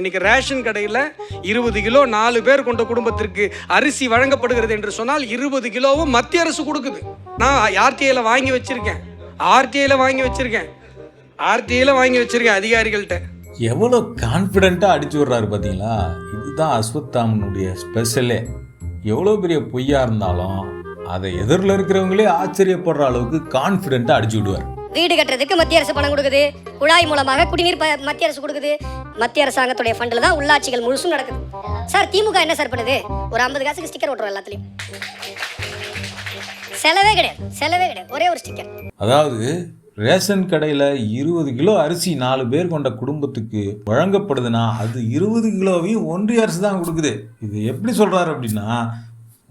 இன்னைக்கு ரேஷன் கடையில் 20 கிலோ 4 பேர் கொண்ட குடும்பத்திற்கு அரிசி வழங்கப்படுகிறது என்று சொன்னால் 20 கிலோவும் மத்திய அரசு கொடுக்குது. நான் ஆர்டிஐல வாங்கி வச்சிருக்கேன் அதிகாரிகள்கிட்ட. எவ்வளோ கான்ஃபிடென்ட்டாக அடிச்சு விடுறாரு பார்த்தீங்களா? இதுதான் அஸ்வத்தாமனுடைய ஸ்பெஷலே. எவ்வளோ பெரிய பொய்யா இருந்தாலும் அதை எதிரில் இருக்கிறவங்களே ஆச்சரியப்படுற அளவுக்கு கான்ஃபிடென்ட்டாக அடிச்சு விடுவார். வீடு கட்டுறதுக்கு மத்திய அரசு பணம் கொடுக்குது, குழாய் மூலமாக குடிநீர் மத்திய அரசு கொடுக்குது. மத்திய அரசாங்கத்துடைய ஃபண்டில் தான் உள்ளாட்சிகள் முழுசும் நடக்குது. சார் திமுக என்ன சார் பண்ணுது? ஒரு 50 காசுக்கு ஸ்டிக்கர் ஓட்டுறோம் எல்லாத்துலேயும். செலவே கிடையாது, ஒரே ஒரு ஸ்டிக்கர். அதாவது ரேஷன் கடையில் 20 கிலோ அரிசி 4 பேர் கொண்ட குடும்பத்துக்கு வழங்கப்படுதுன்னா அது 20 கிலோவையும் ஒன்றிய அரசு தான் கொடுக்குது. இது எப்படி சொல்கிறாரு அப்படின்னா,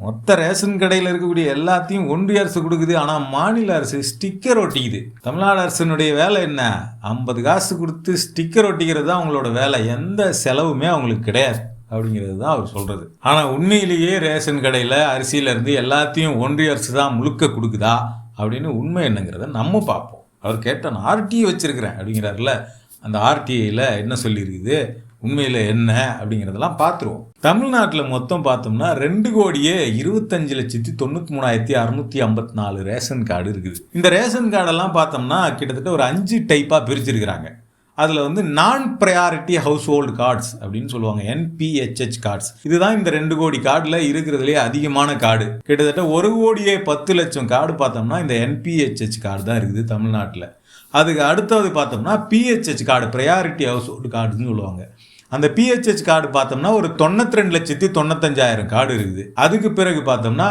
மொத்த ரேஷன் கடையில் இருக்கக்கூடிய எல்லாத்தையும் ஒன்றிய அரசு கொடுக்குது, ஆனால் மாநில அரசு ஸ்டிக்கர் ஒட்டிக்குது. தமிழ்நாடு அரசினுடைய வேலை என்ன? 50 காசு கொடுத்து ஸ்டிக்கர் ஒட்டிக்கிறது தான் அவங்களோட வேலை. எந்த செலவுமே அவங்களுக்கு கிடையாது அப்படிங்கிறது தான் அவர் சொல்கிறது. ஆனால் உண்மையிலேயே ரேஷன் கடையில் அரிசியிலேருந்து எல்லாத்தையும் ஒன்றிய அரசு தான் முழுக்க கொடுக்குதா அப்படின்னு உண்மை என்னங்கிறத நம்ம பார்ப்போம். அவர் கேட்ட நான் ஆர்டிஐ வச்சிருக்கிறேன் அப்படிங்கிறாருல, அந்த ஆர்டிஐயில் என்ன சொல்லியிருக்குது, உண்மையில் என்ன அப்படிங்கிறதெல்லாம் பார்த்துருவோம். தமிழ்நாட்டில் மொத்தம் பார்த்தோம்னா 2,25,93,654 ரேஷன் கார்டு இருக்குது. இந்த ரேஷன் கார்டெல்லாம் பார்த்தோம்னா கிட்டத்தட்ட ஒரு 5 டைப்பாக பிரிச்சிருக்கிறாங்க. அதில் வந்து நான் ப்ரையாரிட்டி ஹவுஸ் ஹோல்டு கார்ட்ஸ் அப்படின்னு சொல்லுவாங்க, NPHH கார்ட்ஸ். இதுதான் இந்த 2 கோடி கார்டில் இருக்கிறதுலே அதிகமான கார்டு. கிட்டத்தட்ட 1,10,00,000 கார்டு பார்த்தோம்னா இந்த NPHH கார்டு தான் இருக்குது தமிழ்நாட்டில். அதுக்கு அடுத்தது பார்த்தோம்னா PHH card, priority household கார்டுன்னு சொல்லுவாங்க. அந்த PHH கார்டு பார்த்தோம்னா ஒரு 92,95,000 கார்டு இருக்குது. அதுக்கு பிறகு பார்த்தோம்னா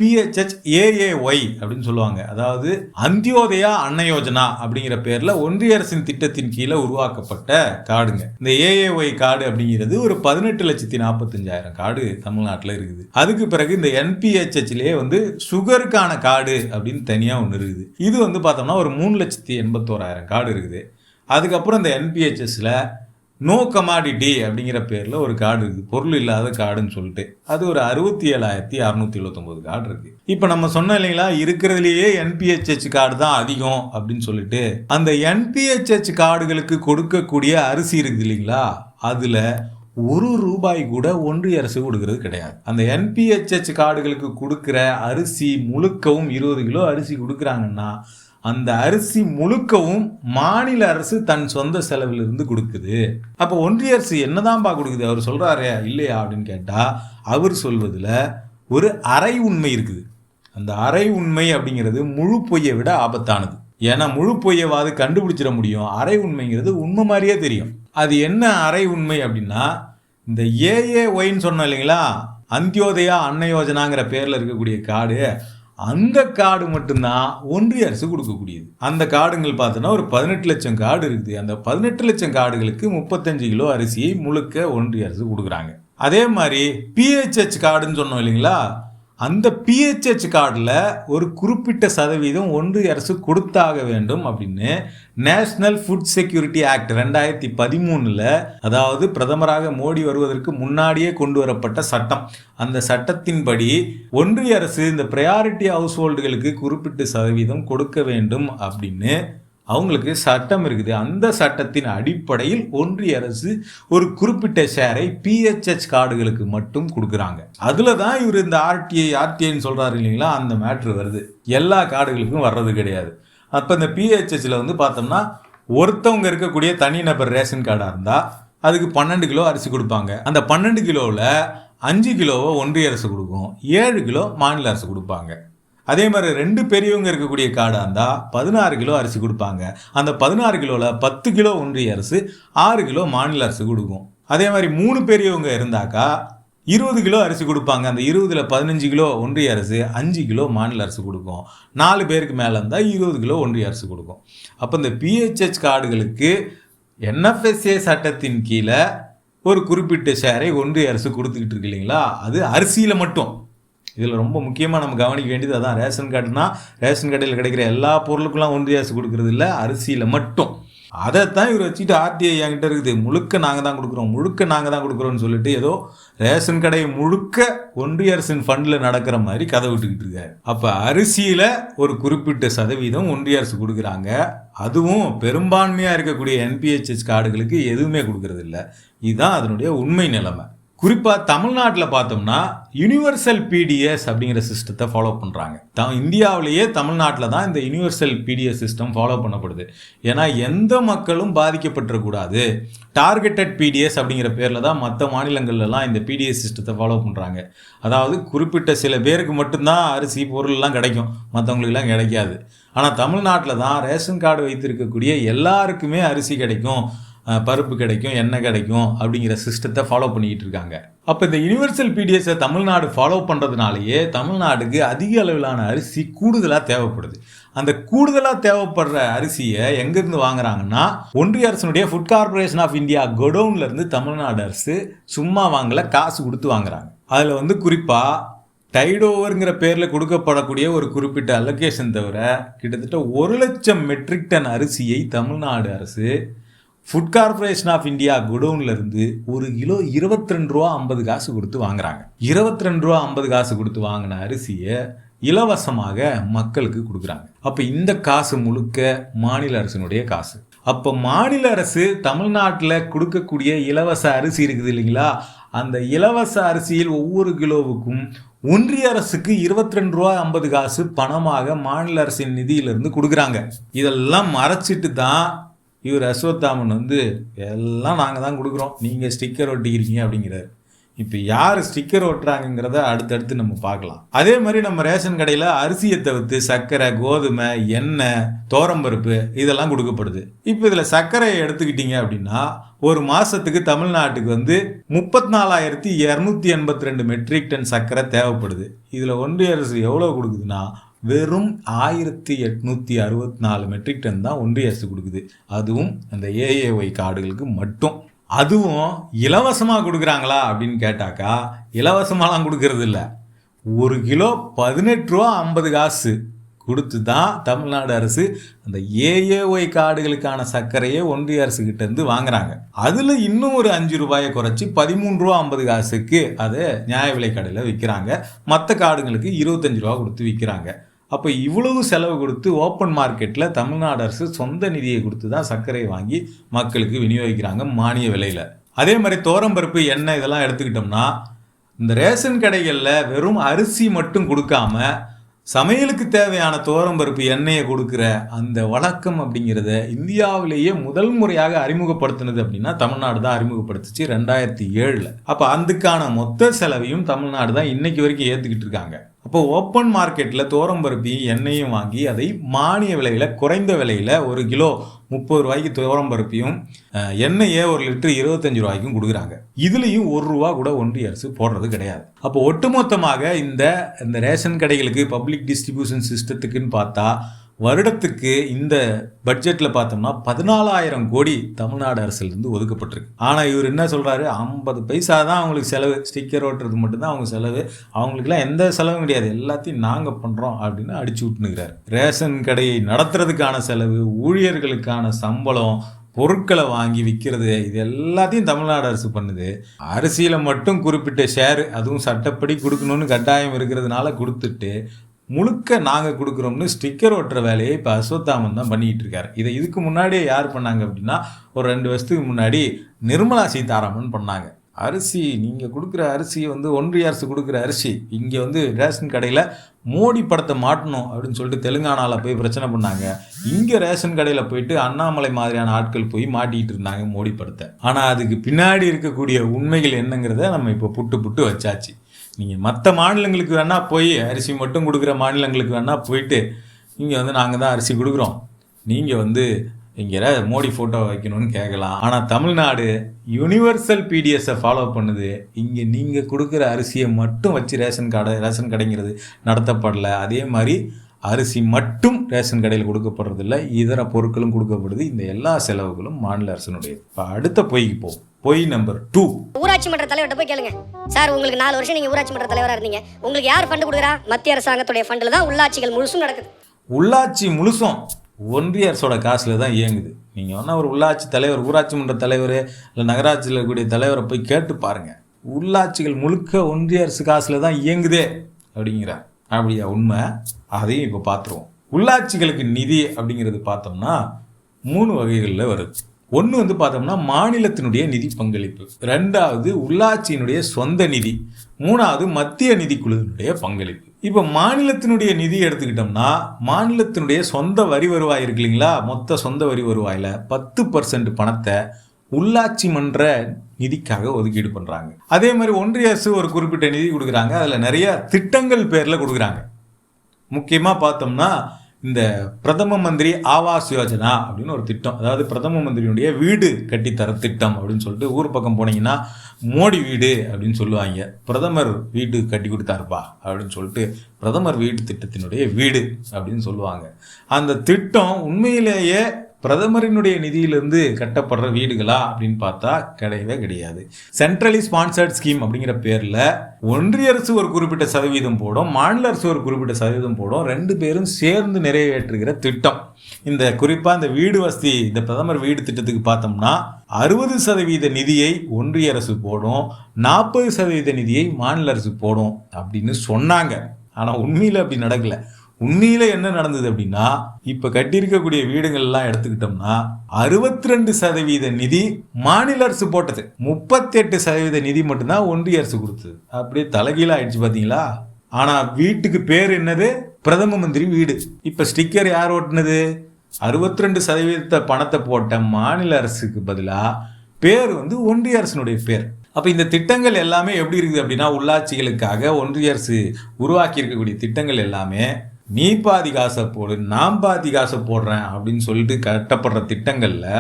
PHH AAY அப்படின்னு சொல்லுவாங்க, அதாவது அந்தியோதயா அன்ன யோஜனா அப்படிங்கிற பேர்ல ஒன்றிய அரசின் திட்டத்தின் கீழே உருவாக்கப்பட்ட கார்டுங்க. இந்த AAY கார்டு அப்படிங்கிறது ஒரு 18,45,000 கார்டு தமிழ்நாட்டில் இருக்குது. அதுக்கு பிறகு இந்த NPHHலயே வந்து சுகருக்கான கார்டு அப்படின்னு தனியா ஒன்று இருக்குது. இது வந்து பார்த்தோம்னா ஒரு 3,81,000 கார்டு இருக்குது. அதுக்கப்புறம் இந்த NPHSல நோ கமாடிட்டி அப்படிங்கிற பேரில் ஒரு கார்டு இருக்குது, பொருள் இல்லாத கார்டுன்னு சொல்லிட்டு. அது ஒரு 67,679 கார்டு இருக்குது. இப்போ நம்ம சொன்னோம் இல்லைங்களா, இருக்கிறதுலையே NPHH கார்டு தான் அதிகம் அப்படின்னு சொல்லிட்டு. அந்த NPHH கார்டுகளுக்கு கொடுக்கக்கூடிய அரிசி இருக்குது இல்லைங்களா, அதில் ₹1 கூட ஒன்றிய அரசு கொடுக்கறது கிடையாது. அந்த NPHH கார்டுகளுக்கு கொடுக்குற அரிசி முழுக்கவும் 20 கிலோ அரிசி கொடுக்குறாங்கன்னா அந்த அரிசி முழுக்கவும் மாநில அரசு தன் சொந்த செலவிலிருந்து கொடுக்குது. அப்போ ஒன்றிய அரசு என்னதான்பா கொடுக்குது அவர் சொல்றாரு இல்லையா அப்படின்னு கேட்டால், அவர் சொல்வதில் ஒரு அரை உண்மை இருக்குது. அந்த அரை உண்மை அப்படிங்கிறது முழு பொய்யை விட ஆபத்தானது. ஏன்னா முழு பொய்யவாது கண்டுபிடிச்சிட முடியும், அரை உண்மைங்கிறது உண்மை மாதிரியே தெரியும். அது என்ன அரை உண்மை அப்படின்னா, இந்த AAYன்னு சொன்னோம் இல்லைங்களா, அந்தியோதயா அன்ன யோஜனாங்கிற பேரில் இருக்கக்கூடிய கார்டு, அந்த கார்டு மட்டும்தான் ஒன்றிய அரசு கொடுக்கக்கூடியது. அந்த கார்டுங்கள் பார்த்தோன்னா ஒரு 18 லட்சம் கார்டு இருக்குது. அந்த 18 லட்சம் கார்டுகளுக்கு 35 கிலோ அரிசியை முழுக்க ஒன்றிய அரசு கொடுக்குறாங்க. அதே மாதிரி PHH கார்டுன்னு சொன்னோம் இல்லைங்களா, அந்த PHH கார்டில் ஒரு குறிப்பிட்ட சதவீதம் ஒன்றிய அரசு கொடுத்தாக வேண்டும் அப்படின்னு நேஷனல் ஃபுட் செக்யூரிட்டி ஆக்ட் 2013 அதாவது பிரதமராக மோடி வருவதற்கு முன்னாடியே கொண்டு வரப்பட்ட சட்டம். அந்த சட்டத்தின்படி ஒன்றிய அரசு இந்த ப்ரையாரிட்டி ஹவுஸ் ஹோல்டுகளுக்கு குறிப்பிட்ட சதவீதம் கொடுக்க வேண்டும் அப்படின்னு அவங்களுக்கு சட்டம் இருக்குது. அந்த சட்டத்தின் அடிப்படையில் ஒன்றிய அரசு ஒரு குறிப்பிட்ட ஷேரை PHH கார்டுகளுக்கு மட்டும் கொடுக்குறாங்க. அதில் தான் இவர் இந்த ஆர்டிஐன்னு சொல்கிறாரு இல்லைங்களா, அந்த மேட்ரு வருது. எல்லா கார்டுகளுக்கும் வர்றது கிடையாது. அப்போ இந்த PHHல வந்து பார்த்தோம்னா ஒருத்தவங்க இருக்கக்கூடிய தனிநபர் ரேஷன் கார்டாக இருந்தால் அதுக்கு 12 கிலோ அரிசி கொடுப்பாங்க. அந்த 12 கிலோவில் 5 கிலோவை ஒன்றிய அரசு கொடுக்கும், 7 கிலோ மாநில அரசு கொடுப்பாங்க. அதே மாதிரி 2 பெரியவங்க இருக்கக்கூடிய கார்டாக இருந்தால் 16 கிலோ அரிசி கொடுப்பாங்க. அந்த 16 கிலோவில் 10 கிலோ ஒன்றிய அரசு, 6 கிலோ மாநில அரசு கொடுக்கும். அதே மாதிரி 3 பெரியவங்க இருந்தாக்கா 20 கிலோ அரிசி கொடுப்பாங்க. அந்த 20ல் 15 கிலோ ஒன்றிய அரசு, 5 கிலோ மாநில அரசு கொடுக்கும். 4 பேருக்கு மேலே இருந்தால் 20 கிலோ ஒன்றிய அரசு கொடுக்கும். அப்போ இந்த PHH கார்டுகளுக்கு NFSA சட்டத்தின் கீழே ஒரு குறிப்பிட்ட ஷேரை ஒன்றிய அரசு கொடுத்துக்கிட்டு இருக்கு இல்லைங்களா, அது அரிசியில் மட்டும். இதில் ரொம்ப முக்கியமாக நம்ம கவனிக்க வேண்டியது அதான், ரேஷன் கார்டுனா ரேஷன் கடையில் கிடைக்கிற எல்லா பொருளுக்கெல்லாம் ஒன்றிய அரசு கொடுக்கறது இல்லை, அரிசியில் மட்டும். அதைத்தான் இவர் வச்சுட்டு ஆர்டிஐ என்கிட்ட இருக்குது, முழுக்க நாங்கள் தான் கொடுக்குறோம்னு சொல்லிட்டு ஏதோ ரேஷன் கடை முழுக்க ஒன்றிய அரசின் ஃபண்டில் நடக்கிற மாதிரி கதை விட்டுக்கிட்டு இருக்காரு. அப்போ அரிசியில் ஒரு குறிப்பிட்ட சதவீதம் ஒன்றிய அரசு கொடுக்குறாங்க, அதுவும் பெரும்பான்மையாக இருக்கக்கூடிய என்பிஹெச்எஸ் கார்டுகளுக்கு எதுவுமே கொடுக்கறது இல்லை. இதுதான் அதனுடைய உண்மை நிலைமை. குறிப்பாக தமிழ்நாட்டில் பார்த்தோம்னா யூனிவர்சல் பிடிஎஸ் அப்படிங்கிற சிஸ்டத்தை ஃபாலோ பண்ணுறாங்க. இந்தியாவிலேயே தமிழ்நாட்டில் தான் இந்த யூனிவர்சல் பிடிஎஸ் சிஸ்டம் ஃபாலோ பண்ணப்படுது. ஏன்னா எந்த மக்களும் பாதிக்கப்பட்டுறக்கூடாது, டார்கெட்டட் பிடிஎஸ் அப்படிங்கிற பேரில் தான் மற்ற மாநிலங்கள்லாம் இந்த பிடிஎஸ் சிஸ்டத்தை ஃபாலோ பண்ணுறாங்க. அதாவது குறிப்பிட்ட சில பேருக்கு மட்டும்தான் அரிசி பொருள்லாம் கிடைக்கும், மற்றவங்களுக்குலாம் கிடைக்காது. ஆனால் தமிழ்நாட்டில் தான் ரேஷன் கார்டு வைத்திருக்கக்கூடிய எல்லாருக்குமே அரிசி கிடைக்கும், பருப்பு கிடைக்கும், எண்ணெய் கிடைக்கும் அப்படிங்கிற சிஸ்டத்தை ஃபாலோ பண்ணிக்கிட்டு இருக்காங்க. அப்போ இந்த யூனிவர்சல் பிடிஎஸை தமிழ்நாடு ஃபாலோ பண்ணுறதுனாலேயே தமிழ்நாடுக்கு அதிக அளவிலான அரிசி கூடுதலாக தேவைப்படுது. அந்த கூடுதலாக தேவைப்படுற அரிசியை எங்கேருந்து வாங்குறாங்கன்னா ஒன்றிய அரசினுடைய ஃபுட் கார்பரேஷன் ஆஃப் இந்தியா கோடவுன்லேருந்து தமிழ்நாடு அரசு சும்மா வாங்கலை, காசு கொடுத்து வாங்குறாங்க. அதில் குறிப்பாக டைட் ஓவருங்கிற பேரில் கொடுக்கப்படக்கூடிய ஒரு குறிப்பிட்ட அலோகேஷன் தவிர கிட்டத்தட்ட 1,00,000 மெட்ரிக் டன் அரிசியை தமிழ்நாடு அரசு ஃபுட் கார்பரேஷன் ஆஃப் இந்தியா குடோன்லேருந்து ஒரு கிலோ 22 ரூபா 50 காசு கொடுத்து வாங்குறாங்க. 22 ரூபா 50 காசு கொடுத்து வாங்கின அரிசியை இலவசமாக மக்களுக்கு கொடுக்குறாங்க. அப்போ இந்த காசு முழுக்க மாநில அரசினுடைய காசு. அப்போ மாநில அரசு தமிழ்நாட்டில் கொடுக்கக்கூடிய இலவச அரிசி இருக்குது இல்லைங்களா, அந்த இலவச அரிசியில் ஒவ்வொரு கிலோவுக்கும் ஒன்றிய அரசுக்கு 22 ரூபா 50 காசு பணமாக மாநில அரசின் நிதியிலிருந்து கொடுக்குறாங்க. இதெல்லாம் மறைச்சிட்டு தான் இவர் அஸ்வத்தாமன் எல்லாம் நாங்கள் தான் கொடுக்குறோம், நீங்கள் ஸ்டிக்கர் ஒட்டிக்கிறீங்க அப்படிங்கிறார். இப்போ யார் ஸ்டிக்கர் ஒட்டுறாங்கிறத அடுத்தடுத்து நம்ம பார்க்கலாம். அதே மாதிரி நம்ம ரேஷன் கடையில் அரிசியை தவிர்த்து சர்க்கரை, கோதுமை, எண்ணெய், தோரம்பருப்பு இதெல்லாம் கொடுக்கப்படுது. இப்போ இதில் சர்க்கரையை எடுத்துக்கிட்டீங்க அப்படின்னா ஒரு மாதத்துக்கு தமிழ்நாட்டுக்கு 34,282 மெட்ரிக் டன் சர்க்கரை தேவைப்படுது. இதில் ஒன்றிய அரசு எவ்வளோ கொடுக்குதுன்னா வெறும் 1,864 மெட்ரிக் டன் தான் ஒன்றிய அரசு கொடுக்குது. அதுவும் அந்த ஏஏஒய் கார்டுகளுக்கு மட்டும். அதுவும் இலவசமாக கொடுக்குறாங்களா அப்படின்னு கேட்டாக்கா இலவசமாலாம் கொடுக்கறது இல்லை. ஒரு கிலோ 18 ரூபா 50 காசு கொடுத்து தான் தமிழ்நாடு அரசு அந்த ஏஏஒய் கார்டுகளுக்கான சர்க்கரையை ஒன்றிய அரசுக்கிட்டேருந்து வாங்குறாங்க. அதில் இன்னும் ஒரு 5 ரூபாயை குறைச்சி 13 ரூபா 50 காசுக்கு அதை நியாய விலை கடையில் விற்கிறாங்க. மற்ற கார்டுங்களுக்கு 25 ரூபா கொடுத்து விற்கிறாங்க. அப்போ இவ்வளவு செலவு கொடுத்து ஓப்பன் மார்க்கெட்டில் தமிழ்நாடு அரசு சொந்த நிதியை கொடுத்து தான் சர்க்கரையை வாங்கி மக்களுக்கு விநியோகிக்கிறாங்க மானிய விலையில். அதே மாதிரி தோரம்பருப்பு, எண்ணெய் இதெல்லாம் எடுத்துக்கிட்டோம்னா இந்த ரேஷன் கடைகளில் வெறும் அரிசி மட்டும் கொடுக்காம சமையலுக்கு தேவையான தோரம்பருப்பு எண்ணெயை கொடுக்குற அந்த வழக்கம் அப்படிங்கிறத இந்தியாவிலேயே முதல் முறையாக அறிமுகப்படுத்தினது அப்படின்னா தமிழ்நாடு தான் அறிமுகப்படுத்துச்சு 2007. அப்போ அதுக்கான மொத்த செலவையும் தமிழ்நாடு தான் இன்னைக்கு வரைக்கும் ஏற்றுக்கிட்டு இருக்காங்க. அப்போ ஓப்பன் மார்க்கெட்டில் தோரம்பருப்பையும் எண்ணெயும் வாங்கி அதை மானிய விலையில் குறைந்த விலையில் ஒரு கிலோ 30 ரூபாய்க்கு தோரம்பருப்பையும் எண்ணெயை ஒரு லிட்டர் 25 ரூபாய்க்கும் கொடுக்குறாங்க. இதுலேயும் 1 ரூபா கூட ஒன்றிய அரசு போடுறது கிடையாது. அப்போ ஒட்டுமொத்தமாக இந்த ரேஷன் கடைகளுக்கு பப்ளிக் டிஸ்ட்ரிபியூஷன் சிஸ்டத்துக்குன்னு பார்த்தா வருடத்துக்கு இந்த பட்ஜெட்டில் பார்த்தோம்னா 14,000 கோடி தமிழ்நாடு அரசுலேருந்து ஒதுக்கப்பட்டிருக்கு. ஆனால் இவர் என்ன சொல்கிறாரு, 50 பைசா தான் அவங்களுக்கு செலவு, ஸ்டிக்கர் ஓட்டுறது மட்டும்தான் அவங்க செலவு, அவங்களுக்குலாம் எந்த செலவும் கிடையாது, எல்லாத்தையும் நாங்கள் பண்ணுறோம் அப்படின்னு அடிச்சு விட்டுனுக்கிறார். ரேஷன் கடையை நடத்துறதுக்கான செலவு, ஊழியர்களுக்கான சம்பளம், பொருட்களை வாங்கி விற்கிறது, இது எல்லாத்தையும் தமிழ்நாடு அரசு பண்ணுது. அரிசியில் மட்டும் குறிப்பிட்ட ஷேரு, அதுவும் சட்டப்படி கொடுக்கணும்னு கட்டாயம் இருக்கிறதுனால கொடுத்துட்டு முழுக்க நாங்கள் கொடுக்குறோம்னு ஸ்டிக்கர் ஒட்டுற வேலையை இப்போ அஸ்வத்தாமன் தான் பண்ணிக்கிட்டு இருக்காரு. இதை இதுக்கு முன்னாடியே யார் பண்ணாங்க அப்படின்னா ஒரு 2 வருஷத்துக்கு முன்னாடி நிர்மலா சீதாராமன் பண்ணாங்க. அரிசி நீங்கள் கொடுக்குற அரிசி ஒன்றிய அரசு கொடுக்குற அரிசி இங்கே ரேஷன் கடையில் மோடி படத்தை மாட்டணும் அப்படின்னு சொல்லிட்டு தெலுங்கானாவில் போய் பிரச்சனை பண்ணாங்க. இங்கே ரேஷன் கடையில் போயிட்டு அண்ணாமலை மாதிரியான ஆட்கள் போய் மாட்டிக்கிட்டு இருந்தாங்க மோடி படத்தை. ஆனால் அதுக்கு பின்னாடி இருக்கக்கூடிய உண்மைகள் என்னங்கிறத நம்ம இப்போ புட்டு வச்சாச்சு. நீங்கள் மற்ற மாநிலங்களுக்கு வேணால் போய் அரிசி மட்டும் கொடுக்குற மாநிலங்களுக்கு வேணால் போயிட்டு இங்கே நாங்கள் தான் அரிசி கொடுக்குறோம், நீங்கள் இங்கே மோடி ஃபோட்டோ வைக்கணும்னு கேட்கலாம். ஆனால் தமிழ்நாடு யூனிவர்சல் பிடிஎஸை ஃபாலோ பண்ணுது. இங்கே நீங்கள் கொடுக்குற அரிசியை மட்டும் வச்சு ரேஷன் கடைங்கிறது நடத்தப்படலை. அதே மாதிரி அரிசி மட்டும் ரேஷன் கடையில் கொடுக்கப்படுறதில்ல, இதர பொருட்களும் கொடுக்கப்படுது. இந்த எல்லா செலவுகளும் மாநில அரசினுடைய. இப்போ அடுத்த பொய்க்கு போகும். பொய் நம்பர் 2. ஊராட்சி மன்ற தலைவர்கிட்ட போய் கேளுங்க, சார் உங்களுக்கு 4 வருஷம் நீங்கள் ஊராட்சி மன்ற தலைவராக இருந்தீங்க, உங்களுக்கு யார் ஃபண்டு கொடுக்குறா? மத்திய அரசாங்கத்துடைய ஃபண்டில் தான் உள்ளாட்சிகள் முழுசும் நடக்குது. உள்ளாட்சி முழுசும் ஒன்றிய அரசோட காசில் தான் இயங்குது. நீங்கள் வேணால் ஒரு உள்ளாட்சி தலைவர், ஊராட்சி மன்ற தலைவர், இல்லை நகராட்சியில் இருக்கக்கூடிய தலைவரை போய் கேட்டு பாருங்கள். உள்ளாட்சிகள் முழுக்க ஒன்றிய அரசு காசில் தான் இயங்குதே அப்படிங்கிறார். அப்படியா உண்மை? அதையும் இப்போ பார்த்துருவோம். உள்ளாட்சிகளுக்கு நிதி அப்படிங்கிறது பார்த்தோம்னா 3 வகைகளில் வருது. ஒன்று வந்து பார்த்தோம்னா மாநிலத்தினுடைய நிதி பங்களிப்பு, 2வது உள்ளாட்சியினுடைய சொந்த நிதி, 3வது மத்திய நிதி குழுவினுடைய பங்களிப்பு. இப்போ மாநிலத்தினுடைய நிதி எடுத்துக்கிட்டோம்னா மாநிலத்தினுடைய சொந்த வரி வருவாய் இருக்கு இல்லைங்களா, மொத்த சொந்த வரி வருவாயில் 10% பணத்தை உள்ளாட்சி மன்ற நிதிக்காக ஒதுக்கீடு பண்ணுறாங்க. அதே மாதிரி ஒன்றிய அரசு ஒரு குறிப்பிட்ட நிதி கொடுக்குறாங்க. அதில் நிறைய திட்டங்கள் பேரில் கொடுக்குறாங்க. முக்கியமாக பார்த்தோம்னா இந்த பிரதம மந்திரி ஆவாஸ் யோஜனா அப்படின்னு ஒரு திட்டம், அதாவது பிரதம மந்திரியுடைய வீடு கட்டித்தர திட்டம் அப்படின்னு சொல்லிட்டு ஊர் பக்கம் போனீங்கன்னா மோடி வீடு அப்படின்னு சொல்லுவாங்க. பிரதமர் வீடு கட்டி கொடுத்தாருப்பா அப்படின்னு சொல்லிட்டு பிரதமர் வீடு திட்டத்தினுடைய வீடு அப்படின்னு சொல்லுவாங்க. அந்த திட்டம் உண்மையிலேயே பிரதமரினுடைய நிதியிலிருந்து கட்டப்படுற வீடுகளா அப்படின்னு பார்த்தா கிடையவே கிடையாது. சென்ட்ரலி ஸ்பான்சர்ட் ஸ்கீம் அப்படிங்கிற பேரில் ஒன்றிய அரசு ஒரு குறிப்பிட்ட சதவீதம் போடும், மாநில அரசு ஒரு குறிப்பிட்ட சதவீதம் போடும், 2 பேரும் சேர்ந்து நிறைவேற்றுகிற திட்டம். இந்த குறிப்பாக இந்த வீடு வசதி, இந்த பிரதமர் வீடு திட்டத்துக்கு பார்த்தோம்னா 60% நிதியை ஒன்றிய அரசு போடும், 40% நிதியை மாநில அரசு போடும் அப்படின்னு சொன்னாங்க. ஆனால் உண்மையில் அப்படி நடக்கல. உண்மையில என்ன நடந்தது அப்படின்னா, இப்ப கட்டியிருக்கக்கூடிய வீடுகள்லாம் எடுத்துக்கிட்டோம்னா 62% நிதி மாநில அரசு போட்டது, 38% நிதி மட்டும்தான் ஒன்றிய அரசு கொடுத்தது. அப்படியே தலைகீழ ஆயிடுச்சு பாத்தீங்களா. ஆனா வீட்டுக்கு பேர் என்னது? பிரதம மந்திரி வீடு. இப்ப ஸ்டிக்கர் யார் ஓட்டுனது? 62% பணத்தை போட்ட மாநில அரசுக்கு பதிலா பேர் வந்து ஒன்றிய அரசினுடைய பேர். அப்போ இந்த திட்டங்கள் எல்லாமே எப்படி இருக்குது அப்படின்னா, உள்ளாட்சிகளுக்காக ஒன்றிய அரசு உருவாக்கி இருக்கக்கூடிய திட்டங்கள் எல்லாமே நீ பாதி காசை போடு நான் பாதி காசை போடுறேன் அப்படின்னு சொல்லிட்டு கட்டப்படுற திட்டங்களில்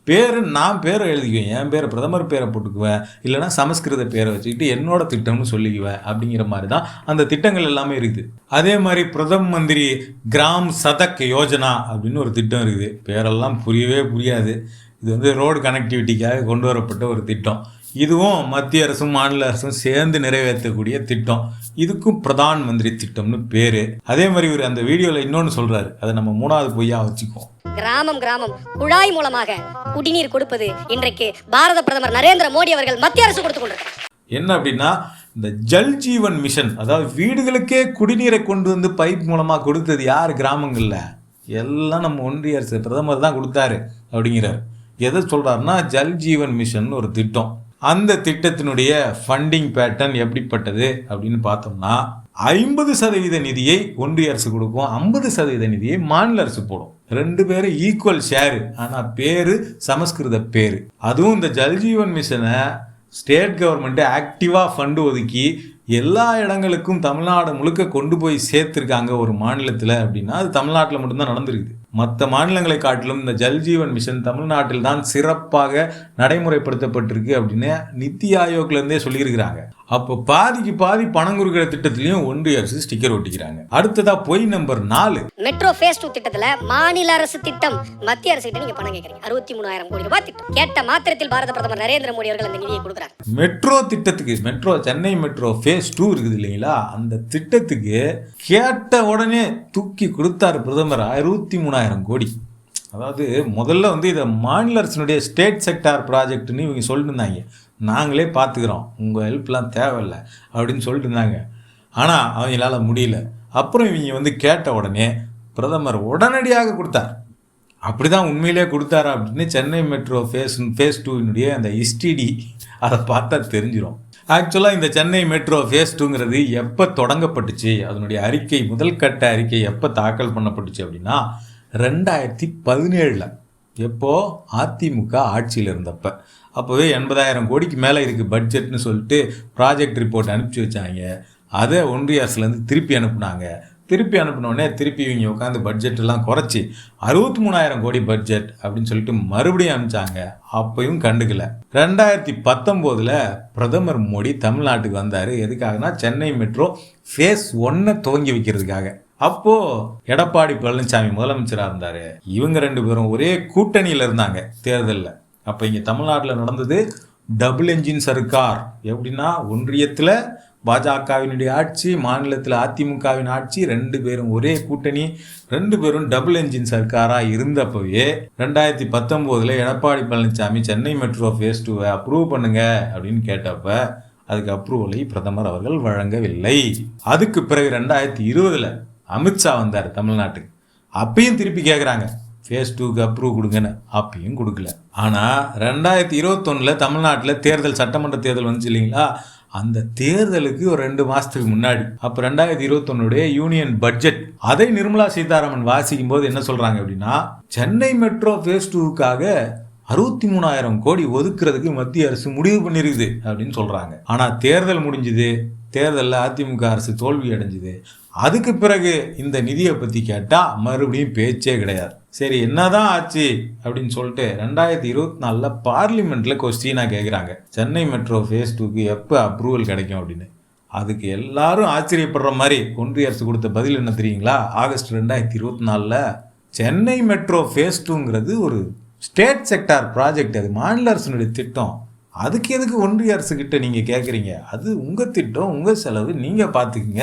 பேர் நான் பேரை எழுதிக்குவேன், என் பேரை பிரதமர் பேரை போட்டுக்குவேன், இல்லைனா சமஸ்கிருத பேரை வச்சுக்கிட்டு என்னோட திட்டம்னு சொல்லிக்குவேன் அப்படிங்கிற மாதிரி தான் அந்த திட்டங்கள் எல்லாமே இருக்குது. அதே மாதிரி பிரதம மந்திரி கிராம் சதக் யோஜனா அப்படின்னு ஒரு திட்டம் இருக்குது. பேரெல்லாம் புரியவே புரியாது. இது வந்து ரோடு கனெக்டிவிட்டிக்காக கொண்டு வரப்பட்ட ஒரு திட்டம். இதுவும் மத்திய அரசும் மாநில அரசும் சேர்ந்து நிறைவேற்றக்கூடிய திட்டம். இதுக்கும் பிரதான் மந்திரி திட்டம்னு பேரு. அதே மாதிரி இவர் அந்த வீடியோல இன்னொன்னு சொல்றாரு, அதை நம்ம 3வது பொய்யா வச்சுக்குவோம். கிராமம் கிராமம் குழாய் மூலமாக குடிநீர் கொடுப்பது இன்றைக்கு பாரத பிரதமர் நரேந்திர மோடி அவர்கள் மத்திய அரசு கொடுத்து கொண்டிருக்கிறார். என்ன அப்படின்னா, இந்த ஜல் ஜீவன் மிஷன், அதாவது வீடுகளுக்கே குடிநீரை கொண்டு வந்து பைப் மூலமா கொடுத்தது யார்? கிராமங்கள்ல எல்லாம் நம்ம ஒன்றிய அரசு பிரதமர் தான் கொடுத்தாரு அப்படிங்கிறார். எதை சொல்றாருன்னா, ஜல் ஜீவன் மிஷன் ஒரு திட்டம். அந்த திட்டத்தினுடைய ஃபண்டிங் பேட்டர்ன் எப்படிப்பட்டது அப்படின்னு பார்த்தோம்னா, 50% நிதியை ஒன்றிய அரசு கொடுக்கும், 50% நிதியை மாநில அரசு போடும். 2 பேரும் ஈக்குவல் ஷேரு. ஆனால் பேரு சமஸ்கிருத பேரு. அதுவும் இந்த ஜல்ஜீவன் மிஷனை ஸ்டேட் கவர்மெண்ட் ஆக்டிவாக ஃபண்டு ஒதுக்கி எல்லா இடங்களுக்கும் தமிழ்நாடு முழுக்க கொண்டு போய் சேர்த்துருக்காங்க ஒரு மாநிலத்தில் அப்படின்னா அது தமிழ்நாட்டில் மட்டும்தான் நடந்திருக்குது. மற்ற மாநிலங்களை காட்டிலும் இந்த ஜல்ஜீவன் மிஷன் தமிழ்நாட்டில் தான் சிறப்பாக நடைமுறைப்படுத்தப்பட்டிருக்கு அப்படின்னு நித்தி ஆயோக்லேருந்தே சொல்லியிருக்கிறாங்க. அப்போ பாதிக்கு பாதி பணம் கொடுக்கிற திட்டத்திலையும் ஒன்றிய அரசு ஸ்டிக்கர் ஒட்டிக்கிறாங்க. அடுத்ததா பொய் நம்பர் 4, மெட்ரோ ஃபேஸ் 2 திட்டத்துல மாநில அரசு திட்டம், மத்திய அரசு கிட்ட நீங்க பணம் கேட்கறீங்க. 63,000 கோடி ரூபாய் திட்டம். கேட்ட மாத்திரத்தில் பாரத பிரதமர் நரேந்திர மோடி அவர்கள் அந்த நிதியை கொடுக்குறாங்க. மெட்ரோ திட்டத்துக்கு, மெட்ரோ சென்னை மெட்ரோ ஃபேஸ் 2 இருக்குது இல்லைங்களா, அந்த திட்டத்துக்கு கேட்ட உடனே தூக்கி கொடுத்தாரு பிரதமர் 63,000 கோடி. அதாவது முதல்ல வந்து இதை மாநில அரசினுடைய ஸ்டேட் செக்டார் ப்ராஜெக்ட்னு இவங்க சொல்லிட்டு இருந்தாங்க. நாங்களே பார்த்துக்கிறோம், உங்கள் ஹெல்ப்லாம் தேவையில்லை அப்படின்னு சொல்லிட்டு இருந்தாங்க. ஆனால் அவங்களால முடியல. அப்புறம் இவங்க வந்து கேட்ட உடனே பிரதமர் உடனடியாக கொடுத்தார். அப்படி தான் உண்மையிலே கொடுத்தாரா அப்படின்னு சென்னை மெட்ரோ ஃபேஸ் 2 அந்த எஸ்டிடி அதை பார்த்தா தெரிஞ்சிடும். ஆக்சுவலாக இந்த சென்னை மெட்ரோ ஃபேஸ் 2ங்கிறது எப்போ தொடங்கப்பட்டுச்சு, அதனுடைய அறிக்கை, முதல் கட்ட அறிக்கை எப்போ தாக்கல் பண்ணப்பட்டுச்சு அப்படின்னா 2017. எப்போ? அதிமுக ஆட்சியில் இருந்தப்போ. அப்போவே 80,000 கோடிக்கு மேலே இதுக்கு பட்ஜெட்னு சொல்லிட்டு ப்ராஜெக்ட் ரிப்போர்ட் அனுப்பிச்சி வச்சாங்க. அதை ஒன்றிய அரசுலேருந்து திருப்பி அனுப்புனாங்க. திருப்பி அனுப்பினோடனே திருப்பி இவங்க உட்காந்து பட்ஜெட்டெல்லாம் குறைச்சி 63,000 கோடி பட்ஜெட் அப்படின்னு சொல்லிட்டு மறுபடியும் அனுப்பிச்சாங்க. அப்பையும் கண்டுக்கல. 2019 பிரதமர் மோடி தமிழ்நாட்டுக்கு வந்தார். எதுக்காகனா சென்னை மெட்ரோ ஃபேஸ் 1 துவங்கி வைக்கிறதுக்காக. அப்போ எடப்பாடி பழனிசாமி முதலமைச்சராக இருந்தார். இவங்க 2 பேரும் ஒரே கூட்டணியில் இருந்தாங்க தேர்தலில். அப்போ இங்கே தமிழ்நாட்டில் நடந்தது டபுள் என்ஜின் சர்க்கார். எப்படின்னா, ஒன்றியத்தில் பாஜகவினுடைய ஆட்சி, மாநிலத்தில் அதிமுகவின் ஆட்சி, 2 பேரும் ஒரே கூட்டணி, 2 பேரும் டபுள் என்ஜின் சர்க்காராக இருந்தப்பவே 2019 Edappadi Palaniswami Chennai metro phase 2 approve பண்ணுங்க அப்படின்னு கேட்டப்ப அதுக்கு அப்ரூவலை பிரதமர் அவர்கள் வழங்கவில்லை. அதுக்கு பிறகு 2020 அமித்ஷா வந்தார் தமிழ்நாட்டுக்கு. அப்பயும் திருப்பி கேட்குறாங்க ஃபேஸ் 2க்கு அப்ரூவ் கொடுங்கன்னு, அப்பயும் கொடுக்கல. ஆனால் 2021 தமிழ்நாட்டில் தேர்தல், சட்டமன்ற தேர்தல் வந்துச்சு இல்லைங்களா, அந்த தேர்தலுக்கு ஒரு 2 மாதத்துக்கு முன்னாடி, அப்போ 2021 யூனியன் பட்ஜெட், அதை நிர்மலா சீதாராமன் வாசிக்கும் போது என்ன சொல்கிறாங்க அப்படின்னா, சென்னை மெட்ரோ ஃபேஸ் 2க்காக 63,000 கோடி ஒதுக்குறதுக்கு மத்திய அரசு முடிவு பண்ணிருக்குது அப்படின்னு சொல்கிறாங்க. ஆனால் தேர்தல் முடிஞ்சுது, தேர்தலில் அதிமுக அரசு தோல்வி அடைஞ்சுது. அதுக்கு பிறகு இந்த நிதியை பற்றி கேட்டால் மறுபடியும் பேச்சே கிடையாது. சரி என்னதான் ஆச்சு அப்படின்னு சொல்லிட்டு 2024 பார்லிமெண்ட்டில் கொஸ்டினாக கேட்குறாங்க, சென்னை மெட்ரோ ஃபேஸ் 2க்கு எப்போ அப்ரூவல் கிடைக்கும் அப்படின்னு. அதுக்கு எல்லாரும் ஆச்சரியப்படுற மாதிரி ஒன்றிய அரசு கொடுத்த பதில் என்ன தெரியுங்களா? ஆகஸ்ட் 2024 சென்னை மெட்ரோ ஃபேஸ் 2ங்கிறது ஒரு ஸ்டேட் செக்டார் ப்ராஜெக்ட், அது மாநில அரசினுடைய திட்டம், அதுக்கு எதுக்கு ஒன்றிய அரசுக்கிட்ட நீங்கள் கேட்குறீங்க, அது உங்கள் திட்டம், உங்கள் செலவு, நீங்கள் பார்த்துக்குங்க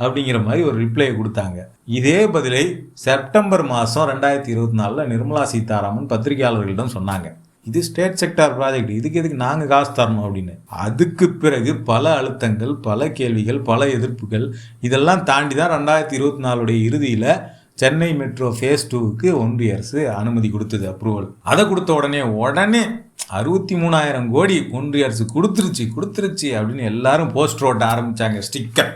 அப்படிங்கிற மாதிரி ஒரு ரிப்ளையை கொடுத்தாங்க. இதே பதிலை செப்டம்பர் மாதம் 2024 நிர்மலா சீதாராமன் பத்திரிகையாளர்களிடம் சொன்னாங்க. இது ஸ்டேட் செக்டார் ப்ராஜெக்ட், இதுக்கு எதுக்கு நாங்கள் காசு தரணும் அப்படின்னு. அதுக்கு பிறகு பல அழுத்தங்கள், பல கேள்விகள், பல எதிர்ப்புகள், இதெல்லாம் தாண்டி தான் 2024 இறுதியில் சென்னை மெட்ரோ ஃபேஸ் 2க்கு ஒன்றிய அரசு அனுமதி கொடுத்தது, அப்ரூவல். அதை கொடுத்த உடனே 63,000 கோடி ஒன்றிய அரசு கொடுத்துருச்சு அப்படின்னு எல்லாரும் போஸ்டர் ஓட்ட ஆரம்பித்தாங்க, ஸ்டிக்கர்.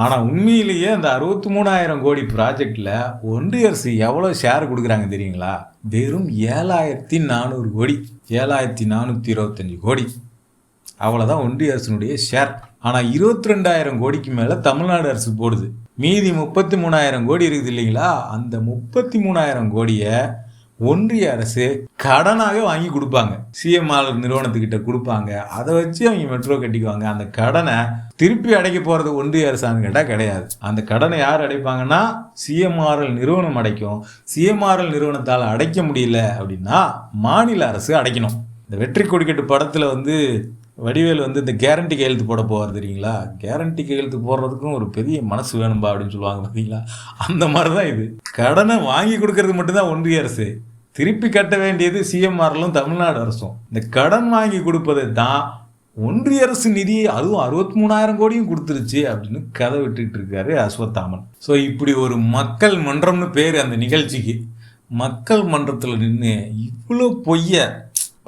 ஆனால் உண்மையிலேயே அந்த 63,000 கோடி ப்ராஜெக்டில் ஒன்றிய அரசு எவ்வளோ ஷேர் கொடுக்குறாங்க தெரியுங்களா? வெறும் 7,400 கோடி, 7,425 கோடி, அவ்வளோதான் ஒன்றிய அரசினுடைய ஷேர். ஆனால் 22,000 கோடிக்கு மேலே தமிழ்நாடு அரசு போடுது. மீதி 33,000 கோடி இருக்குது இல்லைங்களா, அந்த 33,000 கோடியை ஒன்றிய அரசு கடனாக வாங்கி கொடுப்பாங்க, சிஎம்ஆர் நிறுவனத்துக்கிட்ட கொடுப்பாங்க. அதை வச்சு அவங்க மெட்ரோ கட்டிக்குவாங்க. அந்த கடனை திருப்பி அடைக்க போகிறது ஒன்றிய அரசாங்கம் கேட்டால் கிடையாது. அந்த கடனை யார் அடைப்பாங்கன்னா சிஎம்ஆர்எல் நிறுவனம் அடைக்கும். சிஎம்ஆர்எல் நிறுவனத்தால் அடைக்க முடியல அப்படின்னா மாநில அரசு அடைக்கணும். இந்த வெற்றி கொடிக்கட்டு படத்தில் வடிவேல் இந்த கேரண்டி கையெழுத்து போட போவார் தெரியுங்களா? கேரண்டி கையெழுத்து போடுறதுக்கும் ஒரு பெரிய மனசு வேணும்பா அப்படின்னு சொல்லுவாங்க பார்த்தீங்களா? அந்த மாதிரி தான் இது. கடனை வாங்கி கொடுக்கறது மட்டும்தான் ஒன்றிய அரசு, திருப்பி கட்ட வேண்டியது சிஎம்ஆர்லும் தமிழ்நாடு அரசும். இந்த கடன் வாங்கி கொடுப்பதை தான் ஒன்றிய அரசு நிதி, அதுவும் 63,000 கோடியும் கொடுத்துருச்சு அப்படின்னு கதை விட்டுக்கிட்டு இருக்காரு அஸ்வத்தாமன். ஸோ இப்படி ஒரு மக்கள் மன்றம்னு பேர் அந்த நிகழ்ச்சிக்கு. மக்கள் மன்றத்தில் நின்று இவ்வளோ பொய்ய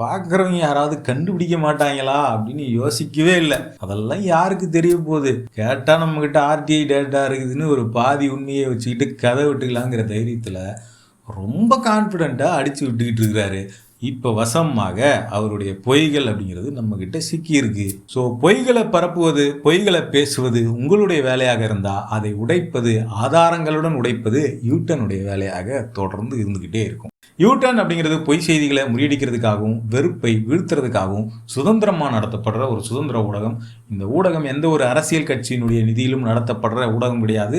பார்க்குறவங்க யாராவது கண்டுபிடிக்க மாட்டாங்களா அப்படின்னு யோசிக்கவே இல்லை. அதெல்லாம் யாருக்கு தெரிய போகுது? கேட்டால் நம்மக்கிட்ட ஆர்டிஐ டேட்டா இருக்குதுன்னு ஒரு பாதி உண்மையை வச்சுக்கிட்டு கதை விட்டுக்கலாங்கிற தைரியத்தில் ரொம்ப கான்ஃபிடெண்ட்டாக அடித்து விட்டுக்கிட்டு இருக்கிறாரு. இப்போ வசமாக அவருடைய பொய்கள் அப்படிங்கிறது நம்மக்கிட்ட சிக்கியிருக்கு. ஸோ பொய்களை பரப்புவது, பொய்களை பேசுவது உங்களுடைய வேலையாக இருந்தால் அதை உடைப்பது, ஆதாரங்களுடன் உடைப்பது யூட்டனுடைய வேலையாக தொடர்ந்து இருந்துக்கிட்டே இருக்கும். யூட்டர்ன் அப்படிங்கிறது பொய் செய்திகளை முறியடிக்கிறதுக்காகவும் வெறுப்பை வீழ்த்துறதுக்காகவும் சுதந்திரமாக நடத்தப்படுற ஒரு சுதந்திர ஊடகம். இந்த ஊடகம் எந்த ஒரு அரசியல் கட்சியினுடைய நிதியிலும் நடத்தப்படுற ஊடகம் கிடையாது.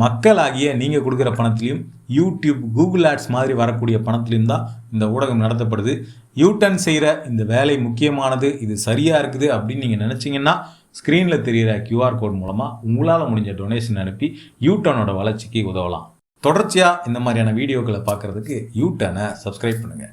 மக்களாகிய நீங்கள் கொடுக்குற பணத்திலையும் யூடியூப், கூகுள் ஆட்ஸ் மாதிரி வரக்கூடிய பணத்திலையும் தான் இந்த ஊடகம் நடத்தப்படுது. யூட்டர்ன் செய்கிற இந்த வேலை முக்கியமானது, இது சரியாக இருக்குது அப்படின்னு நீங்கள் நினச்சிங்கன்னா ஸ்க்ரீனில் தெரிகிற QR கோட் மூலமாக உங்களால் முடிஞ்ச டொனேஷன் அனுப்பி யூட்டர்னோட வளர்ச்சிக்கு உதவலாம். தொடர்ச்சியாக இந்த மாதிரியான வீடியோக்களை பார்க்குறதுக்கு யூட்டர்னை சப்ஸ்கிரைப் பண்ணுங்கள்.